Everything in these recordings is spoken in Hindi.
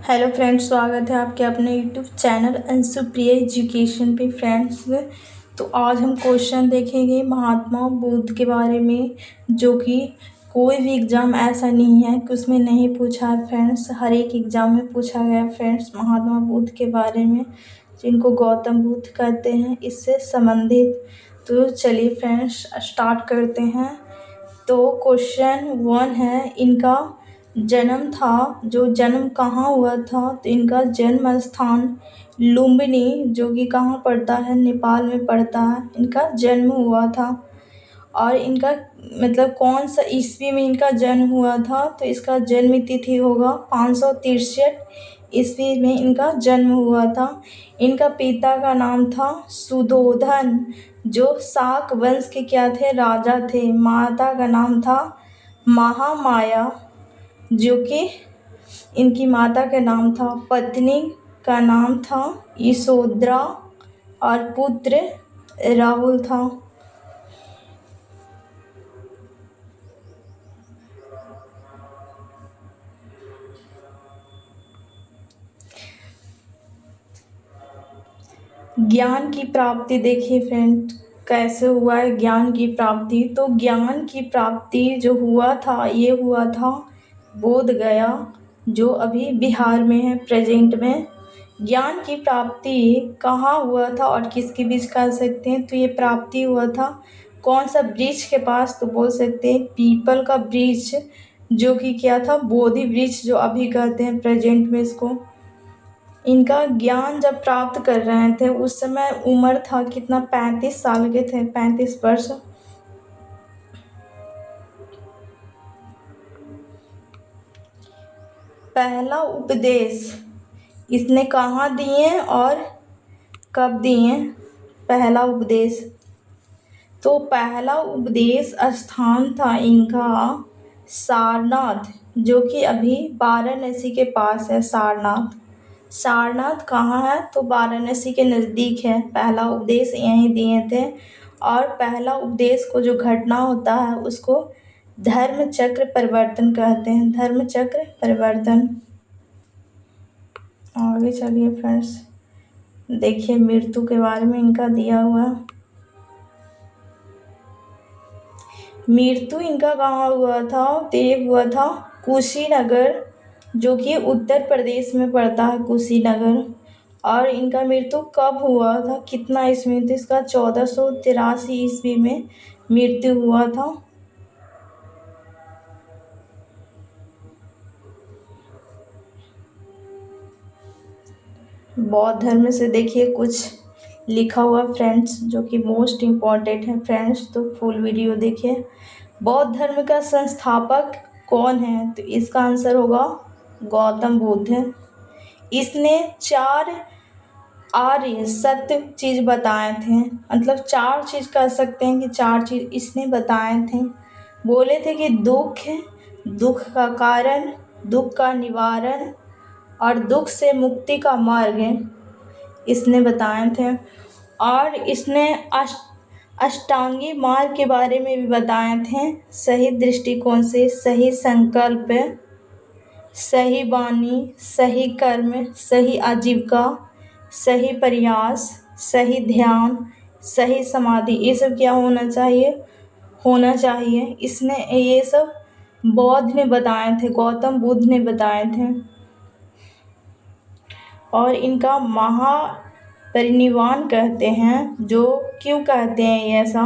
हेलो फ्रेंड्स, स्वागत है आपके अपने यूट्यूब चैनल अंशु प्रिय एजुकेशन पे। फ्रेंड्स, तो आज हम क्वेश्चन देखेंगे महात्मा बुद्ध के बारे में, जो कि कोई भी एग्ज़ाम ऐसा नहीं है कि उसमें नहीं पूछा है। फ्रेंड्स, हर एक एग्ज़ाम में पूछा गया है फ्रेंड्स महात्मा बुद्ध के बारे में, जिनको गौतम बुद्ध कहते हैं, इससे संबंधित। तो चलिए फ्रेंड्स स्टार्ट करते हैं। तो क्वेश्चन 1 है, इनका जन्म था, जो जन्म कहाँ हुआ था, तो इनका जन्म स्थान लुम्बिनी, जो कि कहाँ पड़ता है, नेपाल में पड़ता है, इनका जन्म हुआ था। और इनका मतलब कौन सा ईस्वी में इनका जन्म हुआ था, तो इसका जन्म तिथि होगा 563 ईस्वी में इनका जन्म हुआ था। इनका पिता का नाम था सुधोधन, जो शाक वंश के क्या थे, राजा थे। माता का नाम था महामाया, जो कि इनकी माता का नाम था। पत्नी का नाम था यशोधरा और पुत्र राहुल था। ज्ञान की प्राप्ति देखिए फ्रेंड, कैसे हुआ है ज्ञान की प्राप्ति। तो ज्ञान की प्राप्ति जो हुआ था, ये हुआ था बोध गया, जो अभी बिहार में है प्रेजेंट में। ज्ञान की प्राप्ति कहाँ हुआ था और किसके बीच कह सकते हैं, तो ये प्राप्ति हुआ था कौन सा वृक्ष के पास, तो बोल सकते हैं पीपल का वृक्ष, जो कि क्या था, बोधि वृक्ष, जो अभी कहते हैं प्रेजेंट में इसको। इनका ज्ञान जब प्राप्त कर रहे थे उस समय उम्र था कितना, 35 साल के थे, 35 वर्ष। पहला उपदेश इसने कहाँ दिए और कब दिए। पहला उपदेश, तो पहला उपदेश स्थान था इनका सारनाथ, जो कि अभी वाराणसी के पास है। सारनाथ कहाँ है, तो वाराणसी के नज़दीक है। पहला उपदेश यहीं दिए थे। और पहला उपदेश को जो घटना होता है उसको धर्म चक्र परिवर्तन कहते हैं। धर्म चक्र परिवर्तन। आगे चलिए फ्रेंड्स, देखिए मृत्यु के बारे में इनका दिया हुआ। मृत्यु इनका कहाँ हुआ था, तो ये हुआ था कुशीनगर, जो कि उत्तर प्रदेश में पड़ता है कुशीनगर। और इनका मृत्यु कब हुआ था, कितना ईस्वी में, तो इसका 1483 ईस्वी में मृत्यु हुआ था। बौद्ध धर्म से देखिए कुछ लिखा हुआ फ्रेंड्स, जो कि मोस्ट इम्पॉर्टेंट है फ्रेंड्स, तो फुल वीडियो देखिए। बौद्ध धर्म का संस्थापक कौन है, तो इसका आंसर होगा गौतम बुद्ध। इसने 4 आर्य सत्य चीज़ बताए थे, मतलब 4 चीज़ कह सकते हैं कि 4 चीज़ इसने बताए थे। बोले थे कि दुख का कारण, दुख का निवारण और दुख से मुक्ति का मार्ग इसने बताए थे। और इसने अष्टांगी मार्ग के बारे में भी बताए थे, सही दृष्टिकोण से, सही संकल्प, सही वाणी, सही कर्म, सही आजीविका, सही प्रयास, सही ध्यान, सही समाधि, ये सब क्या होना चाहिए। इसने ये सब बौद्ध ने बताए थे, गौतम बुद्ध ने बताए थे। और इनका महापरिनिर्वाण कहते हैं, जो क्यों कहते हैं ये ऐसा,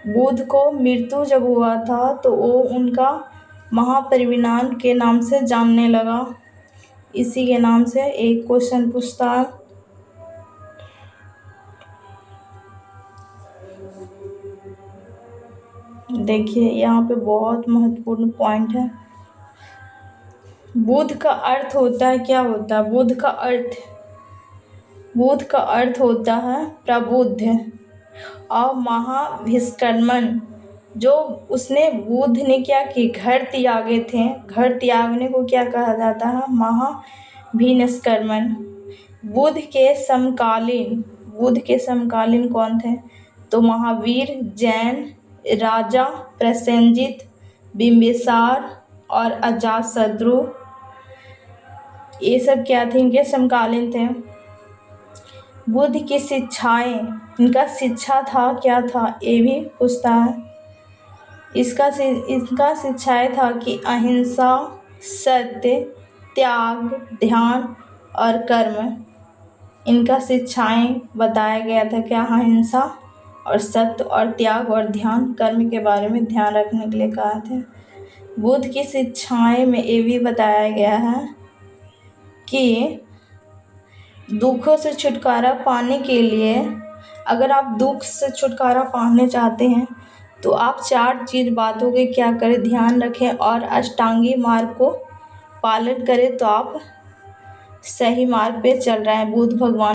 बुद्ध को मृत्यु जब हुआ था तो वो उनका महापरिनिर्वाण के नाम से जानने लगा। इसी के नाम से एक क्वेश्चन पूछता है। देखिए यहाँ पे बहुत महत्वपूर्ण पॉइंट है। बुद्ध का अर्थ होता है, क्या होता है बुद्ध का अर्थ होता है प्रबुद्ध और महाभिष्कर्मण। जो उसने बुद्ध ने क्या कि घर त्यागे थे, घर त्यागने को क्या कहा जाता है, महाभिनिष्कर्मण। बुद्ध के समकालीन कौन थे, तो महावीर, जैन, राजा प्रसेनजित, बिंबिसार और अजातशत्रु। ये सब क्या थे, इनके समकालीन थे। बुद्ध की शिक्षाएं, इनका शिक्षा था क्या था, ये भी पूछता है। इसका शिक्षाएं था कि अहिंसा, सत्य, त्याग, ध्यान और कर्म। इनका शिक्षाएं बताया गया था क्या, अहिंसा और सत्य और त्याग और ध्यान कर्म के बारे में ध्यान रखने के लिए कहा था। बुद्ध की शिक्षाएं में ये भी बताया गया है कि दुखों से छुटकारा पाने के लिए, अगर आप दुख से छुटकारा पाने चाहते हैं तो आप 4 चीज़ बातों के क्या करें, ध्यान रखें और अष्टांगी मार्ग को पालन करें, तो आप सही मार्ग पे चल रहे हैं। बुद्ध भगवान